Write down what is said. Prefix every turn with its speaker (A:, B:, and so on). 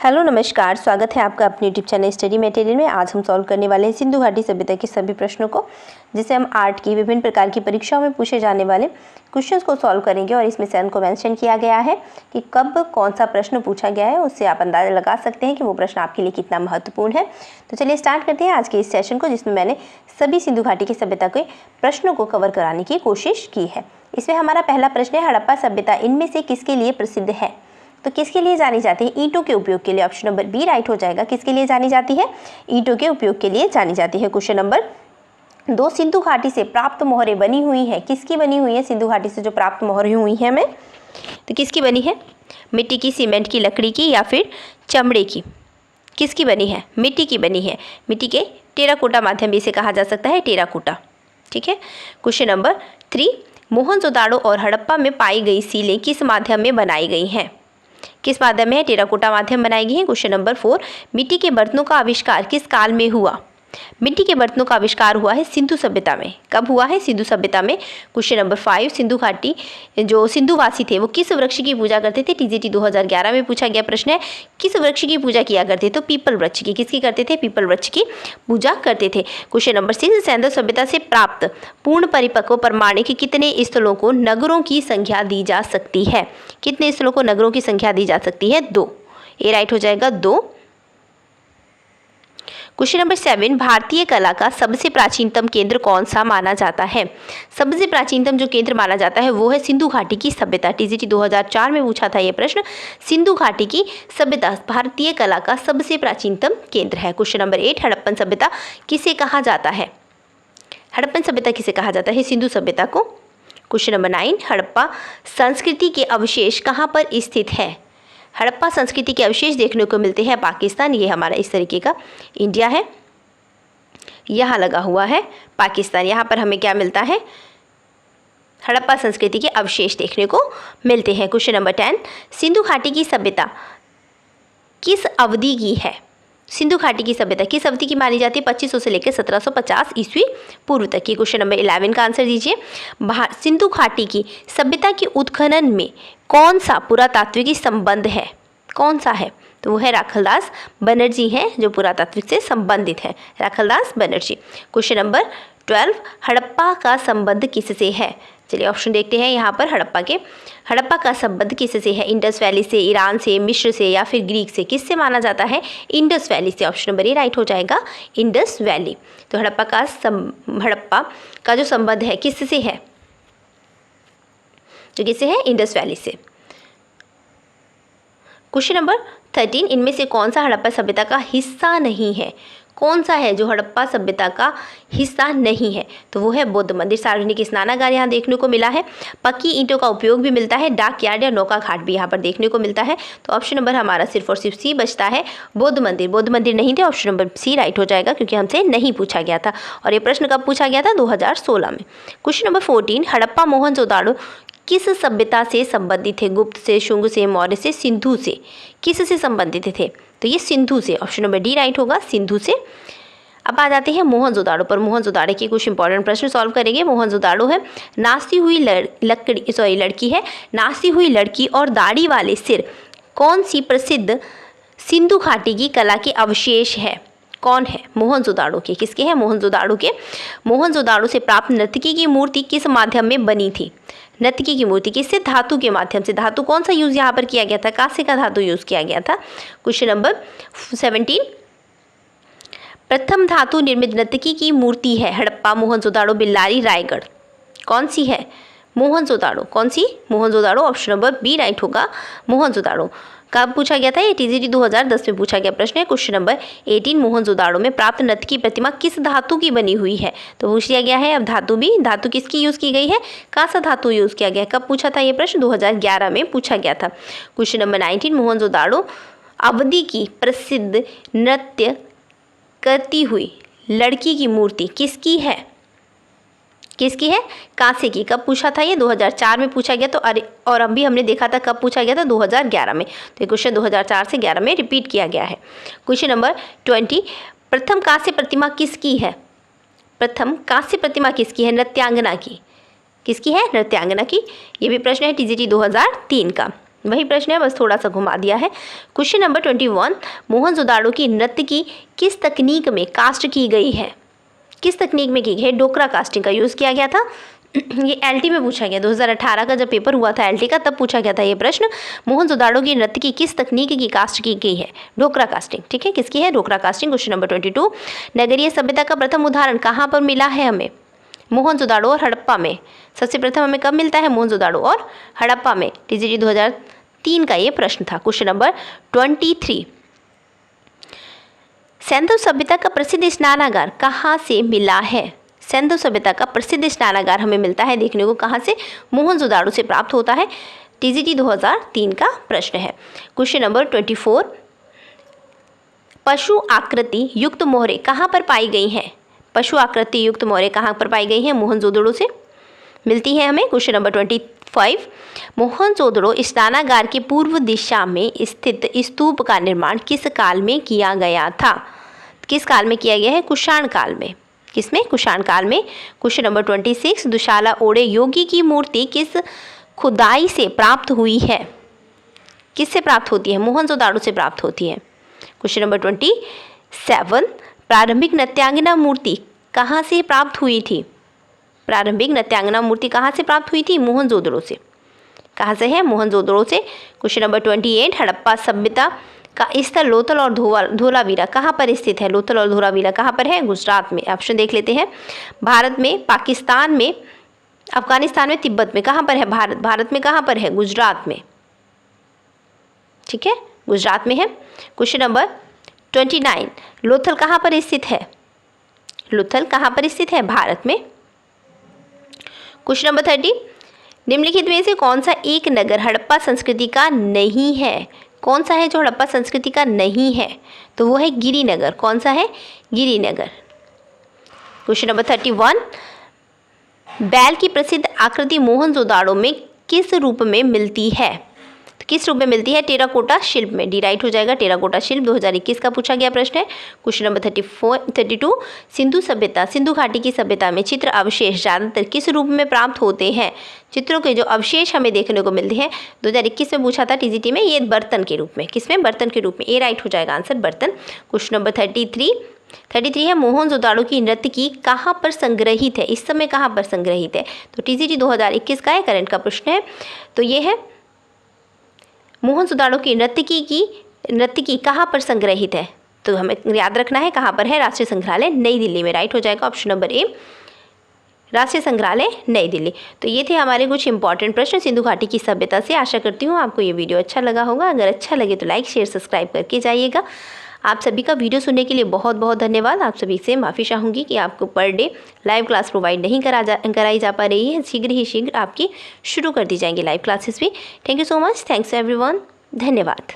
A: Hello नमस्कार, स्वागत है आपका अपने यूट्यूब चैनल स्टडी मटेरियल में। आज हम सॉल्व करने वाले हैं सिंधु घाटी सभ्यता के सभी प्रश्नों को, जिसे हम आर्ट की विभिन्न प्रकार की परीक्षाओं में पूछे जाने वाले क्वेश्चंस को सॉल्व करेंगे। और इसमें से हमको मेंशन किया गया है कि कब कौन सा प्रश्न पूछा गया है, उससे आप अंदाजा लगा सकते हैं कि वो प्रश्न आपके लिए कितना महत्वपूर्ण है। तो चलिए स्टार्ट करते हैं आज के इस सेशन को, जिसमें मैंने सभी सिंधु घाटी की सभ्यता के प्रश्नों को कवर कराने की कोशिश की है। इसमें हमारा पहला प्रश्न है, हड़प्पा सभ्यता इनमें से किसके लिए प्रसिद्ध है? तो किसके लिए जानी जाती है? ईंटों के उपयोग के लिए। ऑप्शन नंबर बी राइट हो जाएगा। किसके लिए जानी जाती है? ईंटों के उपयोग के लिए जानी जाती है। क्वेश्चन नंबर 2, सिंधु घाटी से प्राप्त मोहरें बनी हुई हैं। किसकी बनी हुई है? सिंधु घाटी से जो प्राप्त मोहरें हुई हैं हमें, तो किसकी बनी है? मिट्टी की, सीमेंट की, लकड़ी की या फिर चमड़े की? किसकी बनी है? मिट्टी की बनी है। मिट्टी के टेराकोटा माध्यम भी इसे कहा जा सकता है, टेराकोटा। ठीक है। क्वेश्चन नंबर 3, मोहनजोदाड़ो और हड़प्पा में पाई गई सीलें किस माध्यम में बनाई गई हैं? किस माध्यम में? टेराकोटा माध्यम बनाई गई है। क्वेश्चन नंबर 4, मिट्टी के बर्तनों का आविष्कार किस काल में हुआ? मिट्टी के बर्तनों का आविष्कार हुआ है सिंधु सभ्यता में। कब हुआ है? सिंधु सभ्यता में। क्वेश्चन नंबर 5, सिंधु घाटी जो सिंधुवासी थे वो किस वृक्ष की पूजा करते थे? टीजीटी 2011 में पूछा गया प्रश्न है। किस वृक्ष की पूजा किया करते? तो पीपल वृक्ष की। किसकी करते थे? पीपल वृक्ष की पूजा करते थे। क्वेश्चन नंबर 6, सैंधव सभ्यता से प्राप्त पूर्ण परिपक्व प्रमाणिक कितने स्थलों को नगरों की संख्या दी जा सकती है? कितने स्थलों को नगरों की संख्या दी जा सकती है? 2। ए राइट हो जाएगा, 2। क्वेश्चन नंबर 7, भारतीय कला का सबसे प्राचीनतम केंद्र कौन सा माना जाता है? सबसे प्राचीनतम जो केंद्र माना जाता है वो है सिंधु घाटी की सभ्यता। टीजीटी 2004 में पूछा था ये प्रश्न। सिंधु घाटी की सभ्यता भारतीय कला का सबसे प्राचीनतम केंद्र है। क्वेश्चन नंबर 8, हड़प्पन सभ्यता किसे कहा जाता है? हड़प्पन सभ्यता किसे कहा जाता है? सिंधु सभ्यता को। क्वेश्चन नंबर 9, हड़प्पा संस्कृति के अवशेष कहाँ पर स्थित है? हड़प्पा संस्कृति के अवशेष देखने को मिलते हैं पाकिस्तान। ये हमारा इस तरीके का इंडिया है, यहाँ लगा हुआ है पाकिस्तान। यहाँ पर हमें क्या मिलता है? हड़प्पा संस्कृति के अवशेष देखने को मिलते हैं। क्वेश्चन नंबर 10, सिंधु घाटी की सभ्यता किस अवधि की है? सिंधु घाटी की सभ्यता किस अवधि की मानी जाती है? 2500 से लेकर 1750 ईस्वी पूर्व तक की। क्वेश्चन नंबर 11 का आंसर दीजिए। सिंधु घाटी की सभ्यता के उत्खनन में कौन सा पुरातात्विक संबंध है? कौन सा है? तो वो है राखलदास बनर्जी हैं जो पुरातात्विक से संबंधित है, राखलदास बनर्जी। क्वेश्चन नंबर 12, हड़प्पा का संबंध किससे है? चलिए ऑप्शन देखते हैं यहाँ पर। हड़प्पा का संबंध किससे है? इंडस वैली से, ईरान से, मिस्र से या फिर ग्रीक से? किससे माना जाता है? इंडस वैली से। ऑप्शन नंबर ए राइट हो जाएगा, इंडस वैली। तो हड़प्पा का जो संबंध है किससे है? जो किससे है? इंडस वैली से। क्वेश्चन नंबर 13, इनमें से कौन सा हड़प्पा सभ्यता का हिस्सा नहीं है? कौन सा है जो हड़प्पा सभ्यता का हिस्सा नहीं है? तो वो है बौद्ध मंदिर, सार्वजनिक स्नानागार यहाँ देखने को मिला है। पक्की ईंटों का उपयोग भी मिलता है। डाक यार्ड या नौका घाट भी यहाँ पर देखने को मिलता है। तो ऑप्शन नंबर हमारा सिर्फ और सिर्फ सी बचता है, बौद्ध मंदिर। बौद्ध मंदिर नहीं थे। ऑप्शन नंबर सी राइट हो जाएगा, क्योंकि हमसे नहीं पूछा गया था। और ये प्रश्न कब पूछा गया था? 2016 में। क्वेश्चन नंबर 14, हड़प्पा मोहनजोदाड़ो किस सभ्यता से संबंधित थे? गुप्त से, शुंग से, मौर्य से, सिंधु से? किस से संबंधित थे? तो ये सिंधु से। ऑप्शन नंबर डी राइट होगा, सिंधु से। अब आ जाते हैं मोहनजोदाड़ो पर। मोहनजोदाड़ो के कुछ इंपॉर्टेंट प्रश्न सॉल्व करेंगे। मोहनजोदाड़ो है नाचती हुई लड़की है। नाचती हुई लड़की और दाढ़ी वाले सिर कौन सी प्रसिद्ध सिंधु घाटी की कला के अवशेष है? कौन है? मोहनजोदाड़ो के। किसके हैं? मोहनजोदाड़ो के। मोहनजोदाड़ो से प्राप्त नर्तकी की मूर्ति किस माध्यम में बनी थी? नर्तकी की मूर्ति किससे? धातु के माध्यम से। धातु कौन सा यूज यहाँ पर किया गया था? कांसे का धातु यूज किया गया था। क्वेश्चन नंबर 17, प्रथम धातु निर्मित नर्तकी की मूर्ति है हड़प्पा, मोहनजोदाड़ो, बेल्लारी, रायगढ़? कौन सी है? मोहनजोदाड़ो। कौन सी? Mohenjodaro. Option number B right होगा, मोहनजोदाड़ो। कब पूछा गया था? ये टीजीटी 2010 में पूछा गया प्रश्न है। क्वेश्चन नंबर 18, मोहनजोदाड़ो में प्राप्त नर्तकी प्रतिमा किस धातु की बनी हुई है? तो पूछ लिया गया है। अब धातु किसकी यूज की गई है? कांसा धातु यूज किया गया। कब पूछा था ये प्रश्न? 2011 में पूछा गया था। क्वेश्चन नंबर 19, मोहनजोदाड़ो अवधि की प्रसिद्ध नृत्य करती हुई लड़की की मूर्ति किसकी है? किसकी है? कांसे की। कब पूछा था ये? 2004 में पूछा गया। तो और अभी हमने देखा था कब पूछा गया था? 2011 में। तो ये क्वेश्चन 2004 से 11 में रिपीट किया गया है। क्वेश्चन नंबर 20, प्रथम कांस्य प्रतिमा किसकी है? प्रथम कांस्य प्रतिमा किसकी है? नृत्यांगना की। किसकी है? नृत्यांगना की। ये भी प्रश्न है टीजीटी 2003 का। वही प्रश्न है, बस थोड़ा सा घुमा दिया है। क्वेश्चन नंबर 21, मोहनजोदाड़ो की नर्तकी किस तकनीक में कास्ट की गई है? किस तकनीक में की गई है? डोकरा कास्टिंग का यूज़ किया गया था। ये एलटी में पूछा गया, 2018 का जब पेपर हुआ था एलटी का, तब पूछा गया था ये प्रश्न। मोहनजोदाड़ो की नर्तकी किस तकनीक की कास्ट की गई है? डोकरा कास्टिंग। ठीक है, किसकी है? डोकरा कास्टिंग। क्वेश्चन नंबर 22, नगरीय सभ्यता का प्रथम उदाहरण कहाँ पर मिला है हमें? मोहनजोदाड़ो और हड़प्पा में। सबसे प्रथम हमें कब मिलता है? मोहनजोदाड़ो और हड़प्पा में। टीजीटी 2003 का ये प्रश्न था। क्वेश्चन नंबर 23, सिंधु सभ्यता का प्रसिद्ध स्नानागार कहाँ से मिला है? सिंधु सभ्यता का प्रसिद्ध स्नानागार हमें मिलता है देखने को कहाँ से? मोहनजोदाड़ो से प्राप्त होता है। टीजीटी 2003 का प्रश्न है। क्वेश्चन नंबर 24, पशु आकृति युक्त मोहरें कहाँ पर पाई गई हैं? पशु आकृति युक्त मोहरें कहाँ पर पाई गई हैं? मोहनजोदड़ो से मिलती है हमें। क्वेश्चन नंबर 25, मोहनजोदड़ो स्नानागार के पूर्व दिशा में स्थित स्तूप का निर्माण किस काल में किया गया था? किस काल में किया गया है? कुषाण काल में। किसमें? कुषाण काल में। क्वेश्चन नंबर 26, दुशाला ओड़े योगी की मूर्ति किस खुदाई से प्राप्त हुई है? किससे प्राप्त होती है? मोहनजोदाड़ो से प्राप्त होती है। क्वेश्चन नंबर 27, प्रारंभिक नृत्यांगना मूर्ति कहाँ से प्राप्त हुई थी? प्रारंभिक नृत्यांगना मूर्ति कहाँ से प्राप्त हुई थी? मोहनजोदड़ो से। कहाँ से है? मोहनजोदड़ो से। क्वेश्चन नंबर 28, हड़प्पा सभ्यता का स्थल लोथल और धोलावीरा कहाँ पर स्थित है? लोथल और धोलावीरा कहाँ पर है? गुजरात में। ऑप्शन देख लेते हैं। भारत में, पाकिस्तान में, अफगानिस्तान में, तिब्बत में। कहाँ पर है? भारत में कहाँ पर है? गुजरात में। ठीक है, गुजरात में है। क्वेश्चन नंबर 29, लोथल कहाँ पर स्थित है? लोथल कहाँ पर स्थित है? भारत में। क्वेश्चन नंबर 30, निम्नलिखित में से कौन सा एक नगर हड़प्पा संस्कृति का नहीं है? कौन सा है जो हड़प्पा संस्कृति का नहीं है? तो वो है गिरिनगर। कौन सा है? गिरिनगर। क्वेश्चन नंबर 31, बैल की प्रसिद्ध आकृति मोहनजोदाड़ो में किस रूप में मिलती है? तो किस रूप में मिलती है? टेराकोटा शिल्प में। डी राइट हो जाएगा। टेराकोटा शिल्प 2021 का पूछा गया प्रश्न है। क्वेश्चन नंबर 32, सिंधु सभ्यता, सिंधु घाटी की सभ्यता में चित्र अवशेष ज़्यादातर किस रूप में प्राप्त होते हैं? चित्रों के जो अवशेष हमें देखने को मिलते हैं 2021 में पूछा था टीजीटी में, ये बर्तन के रूप में। किसमें? बर्तन के रूप में। ए राइट हो जाएगा आंसर, बर्तन। क्वेश्चन नंबर 33 है, मोहनजोदाड़ो की नर्तकी कहाँ पर संग्रहित है? इस समय कहाँ पर संग्रहित है? तो टीजीटी 2021 का है, करंट का प्रश्न है। तो ये है मोहनजोदाड़ो की नर्तकी कहाँ पर संग्रहित है? तो हमें याद रखना है कहाँ पर है? राष्ट्रीय संग्रहालय नई दिल्ली में। राइट हो जाएगा ऑप्शन नंबर ए, राष्ट्रीय संग्रहालय नई दिल्ली। तो ये थे हमारे कुछ इंपॉर्टेंट प्रश्न सिंधु घाटी की सभ्यता से। आशा करती हूँ आपको ये वीडियो अच्छा लगा होगा। अगर अच्छा लगे तो लाइक शेयर सब्सक्राइब करके जाइएगा। आप सभी का वीडियो सुनने के लिए बहुत बहुत धन्यवाद। आप सभी से माफ़ी चाहूँगी कि आपको per day live class provide नहीं कराई जा पा रही है। शीघ्र आपकी शुरू कर दी जाएंगी लाइव क्लासेस भी। Thank you so much. Thanks everyone. धन्यवाद।